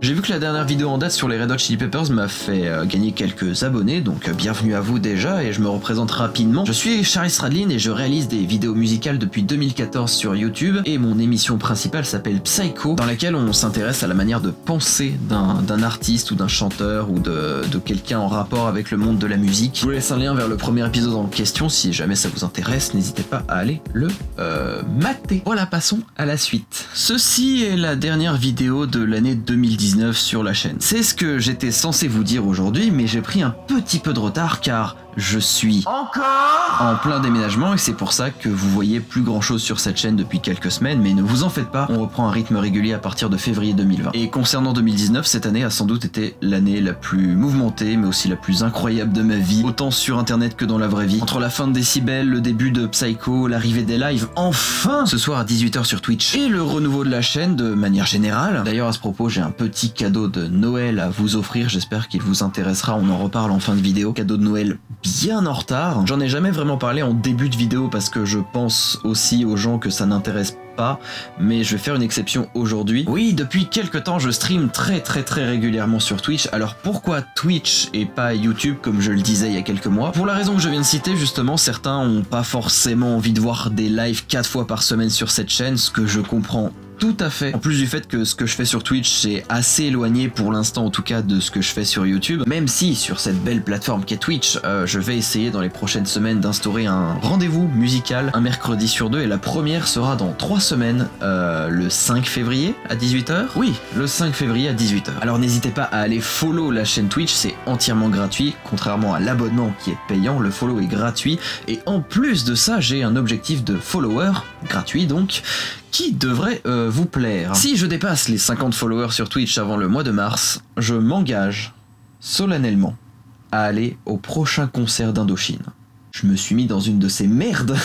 J'ai vu que la dernière vidéo en date sur les Red Hot Chili Peppers m'a fait gagner quelques abonnés, donc bienvenue à vous déjà, et je me représente rapidement. Je suis Charlie Stradlin et je réalise des vidéos musicales depuis 2014 sur YouTube, et mon émission principale s'appelle Psycho, dans laquelle on s'intéresse à la manière de penser d'un artiste ou d'un chanteur ou de quelqu'un en rapport avec le monde de la musique. Je vous laisse un lien vers le premier épisode en question, si jamais ça vous intéresse, n'hésitez pas à aller le mater. Voilà, passons à la suite. Ceci est la dernière vidéo de l'année 2019 sur la chaîne. C'est ce que j'étais censé vous dire aujourd'hui, mais j'ai pris un petit peu de retard car je suis encore en plein déménagement et c'est pour ça que vous voyez plus grand chose sur cette chaîne depuis quelques semaines, mais ne vous en faites pas, on reprend un rythme régulier à partir de février 2020. Et concernant 2019, cette année a sans doute été l'année la plus mouvementée, mais aussi la plus incroyable de ma vie, autant sur internet que dans la vraie vie. Entre la fin de Décibel, le début de Psycho, l'arrivée des lives, enfin ce soir à 18 h sur Twitch, et le renouveau de la chaîne de manière générale. D'ailleurs à ce propos, j'ai un petit cadeau de Noël à vous offrir, j'espère qu'il vous intéressera, on en reparle en fin de vidéo. Cadeau de Noël bien en retard. J'en ai jamais vraiment parlé en début de vidéo parce que je pense aussi aux gens que ça n'intéresse pas, mais je vais faire une exception aujourd'hui. Oui, depuis quelques temps je stream très régulièrement sur Twitch. Alors pourquoi Twitch et pas YouTube comme je le disais il y a quelques mois? Pour la raison que je viens de citer justement, certains ont pas forcément envie de voir des lives 4 fois par semaine sur cette chaîne, ce que je comprends tout à fait. En plus du fait que ce que je fais sur Twitch c'est assez éloigné pour l'instant en tout cas de ce que je fais sur YouTube, même si sur cette belle plateforme qu'est Twitch, je vais essayer dans les prochaines semaines d'instaurer un rendez-vous musical un mercredi sur 2 et la première sera dans 3 semaines, le 5 février à 18 h. Oui, le 5 février à 18 h. Alors n'hésitez pas à aller follow la chaîne Twitch, c'est entièrement gratuit, contrairement à l'abonnement qui est payant, le follow est gratuit et en plus de ça j'ai un objectif de followers, gratuit donc, qui devrait vous plaire. Si je dépasse les 50 followers sur Twitch avant le mois de mars, je m'engage solennellement à aller au prochain concert d'Indochine. Je me suis mis dans une de ces merdes.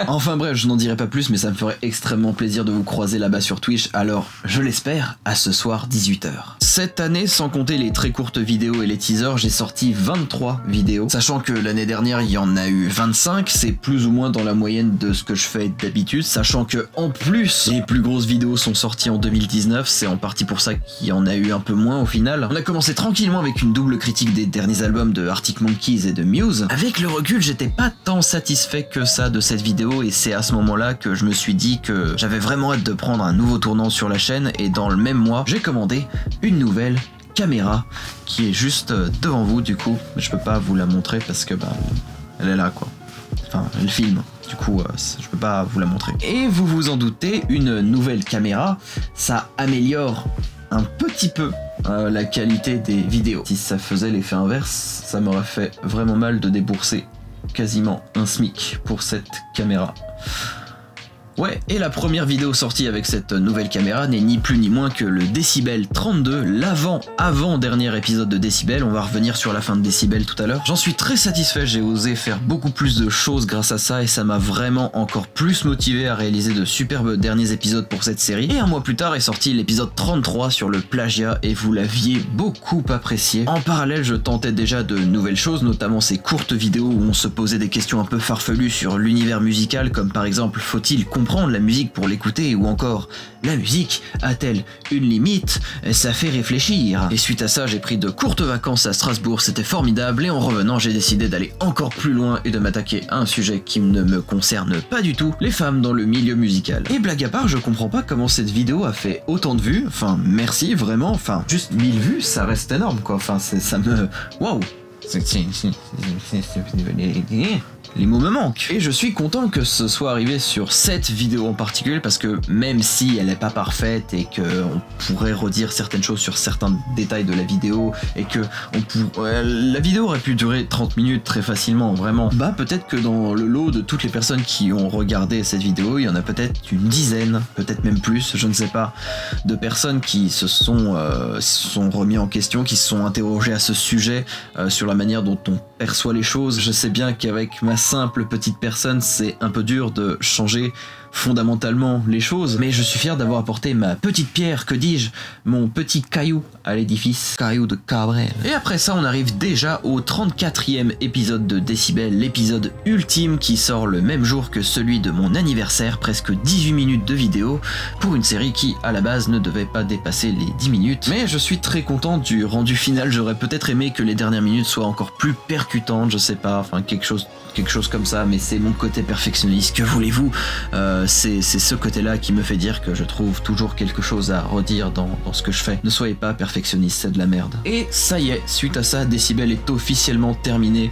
Enfin bref, je n'en dirai pas plus, mais ça me ferait extrêmement plaisir de vous croiser là-bas sur Twitch, alors je l'espère, à ce soir 18 h. Cette année, sans compter les très courtes vidéos et les teasers, j'ai sorti 23 vidéos, sachant que l'année dernière il y en a eu 25, c'est plus ou moins dans la moyenne de ce que je fais d'habitude, sachant que en plus, les plus grosses vidéos sont sorties en 2019, c'est en partie pour ça qu'il y en a eu un peu moins au final. On a commencé tranquillement avec une double critique des derniers albums de Arctic Monkeys et de Muse. Avec le recul, j'étais pas tant satisfait que ça de cette vidéo et c'est à ce moment-là que je me suis dit que j'avais vraiment hâte de prendre un nouveau tournant sur la chaîne et dans le même mois, j'ai commandé une nouvelle caméra qui est juste devant vous du coup. Je peux pas vous la montrer parce que elle est là quoi. Enfin, elle filme. Du coup, je peux pas vous la montrer. Et vous vous en doutez, une nouvelle caméra, ça améliore un petit peu la qualité des vidéos. Si ça faisait l'effet inverse, ça m'aurait fait vraiment mal de débourser quasiment un SMIC pour cette caméra. Ouais, et la première vidéo sortie avec cette nouvelle caméra n'est ni plus ni moins que le Décibel 32, l'avant-dernier épisode de Décibel. On va revenir sur la fin de Décibel tout à l'heure. J'en suis très satisfait, j'ai osé faire beaucoup plus de choses grâce à ça et ça m'a vraiment encore plus motivé à réaliser de superbes derniers épisodes pour cette série. Et un mois plus tard est sorti l'épisode 33 sur le plagiat et vous l'aviez beaucoup apprécié. En parallèle, je tentais déjà de nouvelles choses, notamment ces courtes vidéos où on se posait des questions un peu farfelues sur l'univers musical, comme par exemple faut-il comprendre la musique pour l'écouter, ou encore la musique a-t-elle une limite? Ça fait réfléchir. Et suite à ça, j'ai pris de courtes vacances à Strasbourg, c'était formidable, et en revenant, j'ai décidé d'aller encore plus loin et de m'attaquer à un sujet qui ne me concerne pas du tout, les femmes dans le milieu musical. Et blague à part, je comprends pas comment cette vidéo a fait autant de vues, enfin merci vraiment, enfin juste 1000 vues, ça reste énorme quoi, enfin ça me... Waouh. Les mots me manquent. Et je suis content que ce soit arrivé sur cette vidéo en particulier parce que même si elle n'est pas parfaite et qu'on pourrait redire certaines choses sur certains détails de la vidéo et que la vidéo aurait pu durer 30 minutes très facilement, vraiment, peut-être que dans le lot de toutes les personnes qui ont regardé cette vidéo, il y en a peut-être une dizaine, peut-être même plus, je ne sais pas, de personnes qui se sont remis en question, qui se sont interrogées à ce sujet, sur la manière dont on perçoit les choses. Je sais bien qu'avec ma simple petite personne, c'est un peu dur de changer fondamentalement les choses, mais je suis fier d'avoir apporté ma petite pierre, que dis-je, mon petit caillou à l'édifice, caillou de Cabrel. Et après ça, on arrive déjà au 34e épisode de Décibel, l'épisode ultime qui sort le même jour que celui de mon anniversaire, presque 18 minutes de vidéo pour une série qui à la base ne devait pas dépasser les 10 minutes. Mais je suis très content du rendu final, j'aurais peut-être aimé que les dernières minutes soient encore plus percutantes, je sais pas, enfin quelque chose comme ça, mais c'est mon côté perfectionniste, que voulez-vous, c'est ce côté-là qui me fait dire que je trouve toujours quelque chose à redire dans ce que je fais. Ne soyez pas perfectionniste, c'est de la merde. Et ça y est, suite à ça, Décibel est officiellement terminé.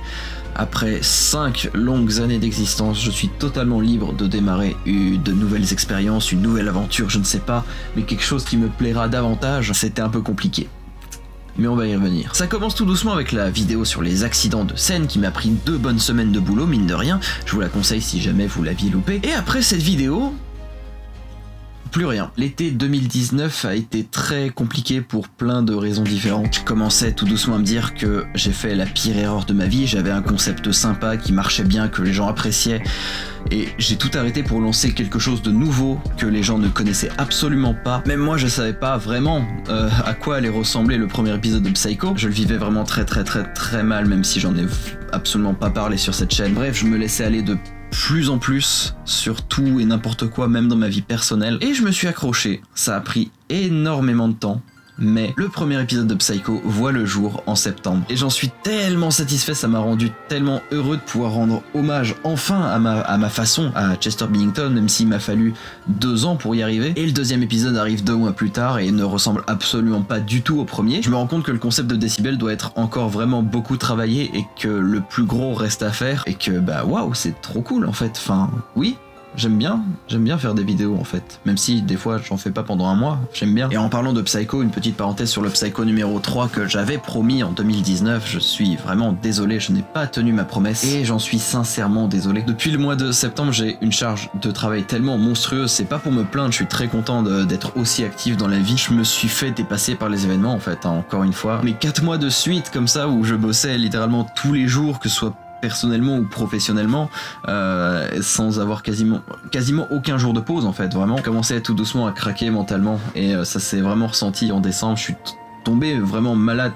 Après 5 longues années d'existence, je suis totalement libre de démarrer de nouvelles expériences, une nouvelle aventure, je ne sais pas, mais quelque chose qui me plaira davantage. C'était un peu compliqué, mais on va y revenir. Ça commence tout doucement avec la vidéo sur les accidents de scène qui m'a pris 2 bonnes semaines de boulot, mine de rien. Je vous la conseille si jamais vous l'aviez loupé. Et après cette vidéo, plus rien. L'été 2019 a été très compliqué pour plein de raisons différentes. Je commençais tout doucement à me dire que j'ai fait la pire erreur de ma vie. J'avais un concept sympa qui marchait bien, que les gens appréciaient. Et j'ai tout arrêté pour lancer quelque chose de nouveau que les gens ne connaissaient absolument pas. Même moi je savais pas vraiment à quoi allait ressembler le premier épisode de Psycho. Je le vivais vraiment très mal, même si j'en ai absolument pas parlé sur cette chaîne. Bref, je me laissais aller de plus en plus sur tout et n'importe quoi, même dans ma vie personnelle. Et je me suis accroché. Ça a pris énormément de temps. Mais le premier épisode de Psycho voit le jour en septembre. Et j'en suis tellement satisfait, ça m'a rendu tellement heureux de pouvoir rendre hommage enfin à ma façon à Chester Bennington, même s'il m'a fallu 2 ans pour y arriver. Et le deuxième épisode arrive 2 mois plus tard et ne ressemble absolument pas du tout au premier. Je me rends compte que le concept de Décibel doit être encore vraiment beaucoup travaillé et que le plus gros reste à faire. Et que bah waouh, c'est trop cool en fait. Enfin, oui. J'aime bien faire des vidéos en fait, même si des fois j'en fais pas pendant un mois, j'aime bien. Et en parlant de Psycho, une petite parenthèse sur le Psycho numéro 3 que j'avais promis en 2019, je suis vraiment désolé, je n'ai pas tenu ma promesse et j'en suis sincèrement désolé. Depuis le mois de septembre, j'ai une charge de travail tellement monstrueuse, c'est pas pour me plaindre, je suis très content d'être aussi actif dans la vie. Je me suis fait dépasser par les événements en fait, hein, encore une fois. Mais 4 mois de suite comme ça où je bossais littéralement tous les jours, que ce soit personnellement ou professionnellement, sans avoir quasiment aucun jour de pause en fait, vraiment. Je commençais tout doucement à craquer mentalement et ça s'est vraiment ressenti en décembre. Je suis tombé vraiment malade,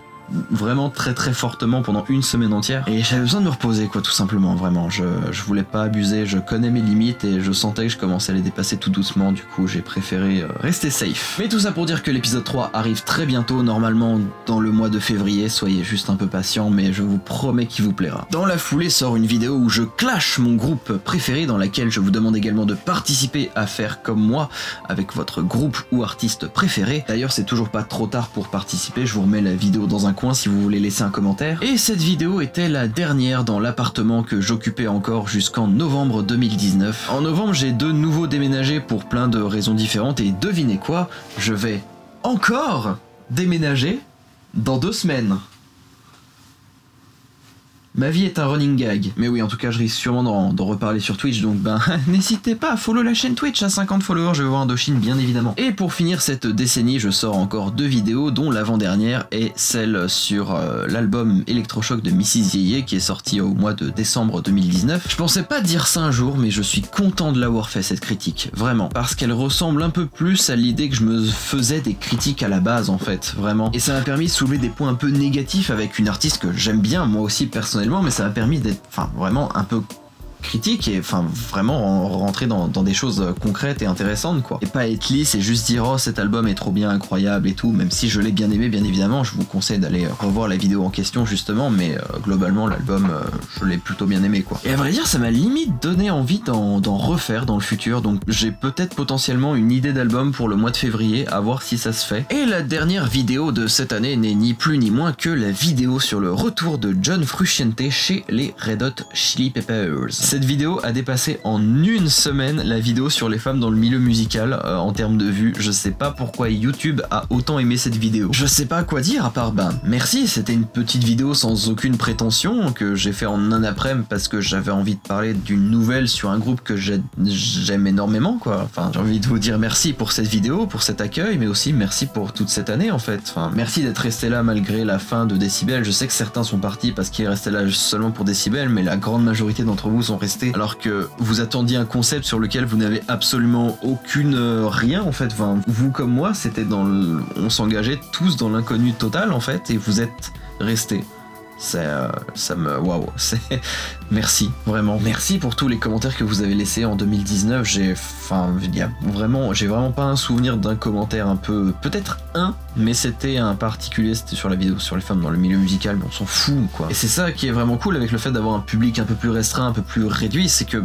vraiment très fortement pendant une semaine entière et j'avais besoin de me reposer quoi, tout simplement. Vraiment, je voulais pas abuser, je connais mes limites et je sentais que je commençais à les dépasser tout doucement, du coup j'ai préféré rester safe. Mais tout ça pour dire que l'épisode 3 arrive très bientôt, normalement dans le mois de février, soyez juste un peu patient, mais je vous promets qu'il vous plaira. Dans la foulée sort une vidéo où je clash mon groupe préféré, dans laquelle je vous demande également de participer à faire comme moi avec votre groupe ou artiste préféré. D'ailleurs c'est toujours pas trop tard pour participer, je vous remets la vidéo dans un coin si vous voulez laisser un commentaire. Et cette vidéo était la dernière dans l'appartement que j'occupais encore jusqu'en novembre 2019. En novembre, j'ai de nouveau déménagé pour plein de raisons différentes et devinez quoi, je vais encore déménager dans 2 semaines. Ma vie est un running gag. Mais oui, en tout cas, je risque sûrement d'en reparler sur Twitch, donc ben, n'hésitez pas à follow la chaîne Twitch, à 50 followers, je vais voir Indochine, bien évidemment. Et pour finir cette décennie, je sors encore 2 vidéos, dont l'avant-dernière est celle sur l'album Electrochoc de Mrs Yeye, qui est sorti au mois de décembre 2019. Je pensais pas dire ça un jour, mais je suis content de l'avoir fait, cette critique, vraiment. Parce qu'elle ressemble un peu plus à l'idée que je me faisais des critiques à la base, en fait, vraiment. Et ça m'a permis de soulever des points un peu négatifs avec une artiste que j'aime bien, moi aussi, personnellement, mais ça m'a permis d'être vraiment un peu critique et vraiment rentrer dans des choses concrètes et intéressantes quoi. Et pas être lisse et juste dire oh cet album est trop bien, incroyable et tout, même si je l'ai bien aimé bien évidemment, je vous conseille d'aller revoir la vidéo en question justement, mais globalement l'album je l'ai plutôt bien aimé quoi. Et à vrai dire ça m'a limite donné envie d'en refaire dans le futur, donc j'ai peut-être potentiellement une idée d'album pour le mois de février, à voir si ça se fait. Et la dernière vidéo de cette année n'est ni plus ni moins que la vidéo sur le retour de John Frusciante chez les Red Hot Chili Peppers. Cette vidéo a dépassé en 1 semaine la vidéo sur les femmes dans le milieu musical en termes de vues. Je sais pas pourquoi YouTube a autant aimé cette vidéo. Je sais pas quoi dire à part merci, c'était une petite vidéo sans aucune prétention que j'ai fait en un après-midi parce que j'avais envie de parler d'une nouvelle sur un groupe que j'aime énormément quoi. Enfin, j'ai envie de vous dire merci pour cette vidéo, pour cet accueil, mais aussi merci pour toute cette année en fait. Enfin, merci d'être resté là malgré la fin de Décibel. Je sais que certains sont partis parce qu'ils restaient là seulement pour Décibel, mais la grande majorité d'entre vous sont sont restés alors que vous attendiez un concept sur lequel vous n'avez absolument aucune rien en fait. Enfin, vous comme moi, c'était on s'engageait tous dans l'inconnu total en fait, et vous êtes restés. Ça me... Waouh, merci, vraiment. Merci pour tous les commentaires que vous avez laissés en 2019. J'ai vraiment pas un souvenir d'un commentaire un peu... Peut-être un, mais c'était un particulier, c'était sur la vidéo sur les femmes dans le milieu musical, mais on s'en fout, quoi. Et c'est ça qui est vraiment cool avec le fait d'avoir un public un peu plus restreint, un peu plus réduit, c'est que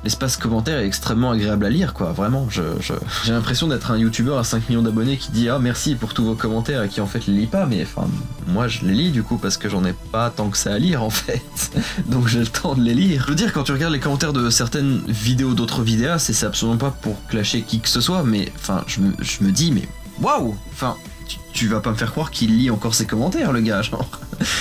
l'espace commentaire est extrêmement agréable à lire, quoi. Vraiment, j'ai l'impression d'être un youtubeur à 5 millions d'abonnés qui dit « Ah, merci pour tous vos commentaires » et qui en fait les lit pas, mais enfin, moi je les lis du coup parce que j'en ai pas tant que ça à lire en fait, donc j'ai le temps de les lire. Je veux dire, quand tu regardes les commentaires de certaines vidéos d'autres vidéastes, c'est absolument pas pour clasher qui que ce soit, mais enfin je me dis mais waouh, enfin tu vas pas me faire croire qu'il lit encore ses commentaires le gars, genre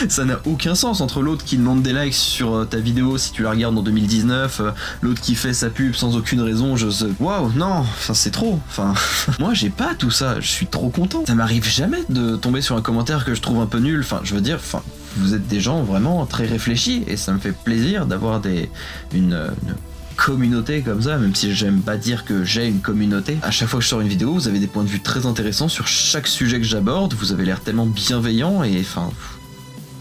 ça n'a aucun sens entre l'autre qui demande des likes sur ta vidéo si tu la regardes en 2019, l'autre qui fait sa pub sans aucune raison, waouh, non, enfin c'est trop, enfin moi j'ai pas tout ça, je suis trop content. Ça m'arrive jamais de tomber sur un commentaire que je trouve un peu nul, enfin je veux dire, enfin vous êtes des gens vraiment très réfléchis et ça me fait plaisir d'avoir une communauté comme ça, même si j'aime pas dire que j'ai une communauté. À chaque fois que je sors une vidéo, vous avez des points de vue très intéressants sur chaque sujet que j'aborde, vous avez l'air tellement bienveillant et enfin...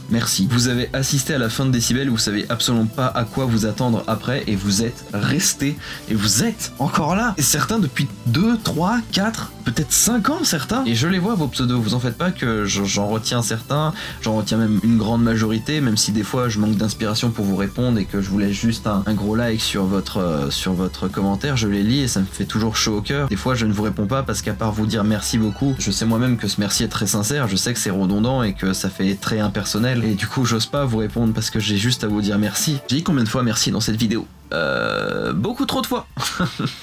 Merci. Vous avez assisté à la fin de Décibel, vous savez absolument pas à quoi vous attendre après et vous êtes restés et vous êtes encore là. Et certains depuis 2, 3, 4, peut-être 5 ans certains. Et je les vois vos pseudos, vous en faites pas que j'en retiens certains, j'en retiens même une grande majorité, même si des fois je manque d'inspiration pour vous répondre et que je vous laisse juste un gros like sur votre commentaire, je les lis et ça me fait toujours chaud au cœur. Des fois je ne vous réponds pas parce qu'à part vous dire merci beaucoup, je sais moi-même que ce merci est très sincère, je sais que c'est redondant et que ça fait très impersonnel. Et du coup j'ose pas vous répondre parce que j'ai juste à vous dire merci. J'ai dit combien de fois merci dans cette vidéo? Beaucoup trop de fois.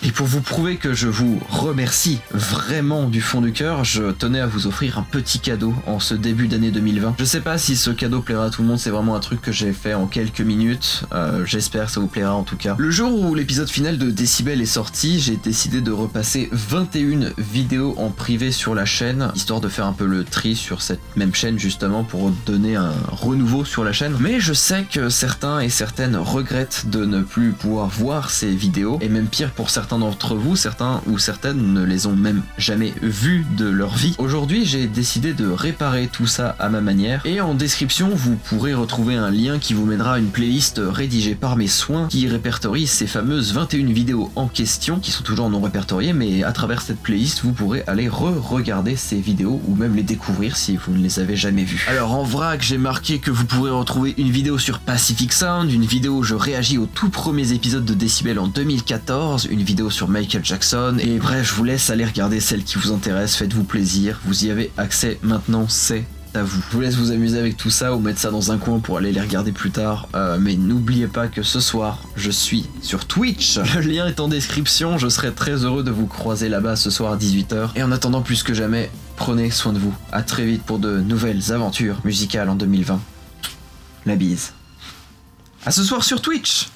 Et pour vous prouver que je vous remercie vraiment du fond du cœur, je tenais à vous offrir un petit cadeau en ce début d'année 2020. Je sais pas si ce cadeau plaira à tout le monde, c'est vraiment un truc que j'ai fait en quelques minutes, j'espère que ça vous plaira en tout cas. Le jour où l'épisode final de Décibel est sorti, j'ai décidé de repasser 21 vidéos en privé sur la chaîne, histoire de faire un peu le tri sur cette même chaîne justement pour donner un renouveau sur la chaîne. Mais je sais que certains et certaines regrettent de ne plus pouvoir voir ces vidéos, et même pire pour certains d'entre vous, certains ou certaines ne les ont même jamais vues de leur vie. Aujourd'hui j'ai décidé de réparer tout ça à ma manière, et en description vous pourrez retrouver un lien qui vous mènera à une playlist rédigée par mes soins qui répertorie ces fameuses 21 vidéos en question, qui sont toujours non répertoriées, mais à travers cette playlist vous pourrez aller re-regarder ces vidéos ou même les découvrir si vous ne les avez jamais vues. Alors en vrac j'ai marqué que vous pourrez retrouver une vidéo sur Pacific Sound, une vidéo où je réagis au tout premier épisodes de Décibel en 2014, une vidéo sur Michael Jackson, et bref, je vous laisse aller regarder celle qui vous intéresse, faites-vous plaisir, vous y avez accès maintenant, c'est à vous. Je vous laisse vous amuser avec tout ça ou mettre ça dans un coin pour aller les regarder plus tard, mais n'oubliez pas que ce soir, je suis sur Twitch. Le lien est en description, je serai très heureux de vous croiser là-bas ce soir à 18h, et en attendant plus que jamais, prenez soin de vous. À très vite pour de nouvelles aventures musicales en 2020. La bise. À ce soir sur Twitch.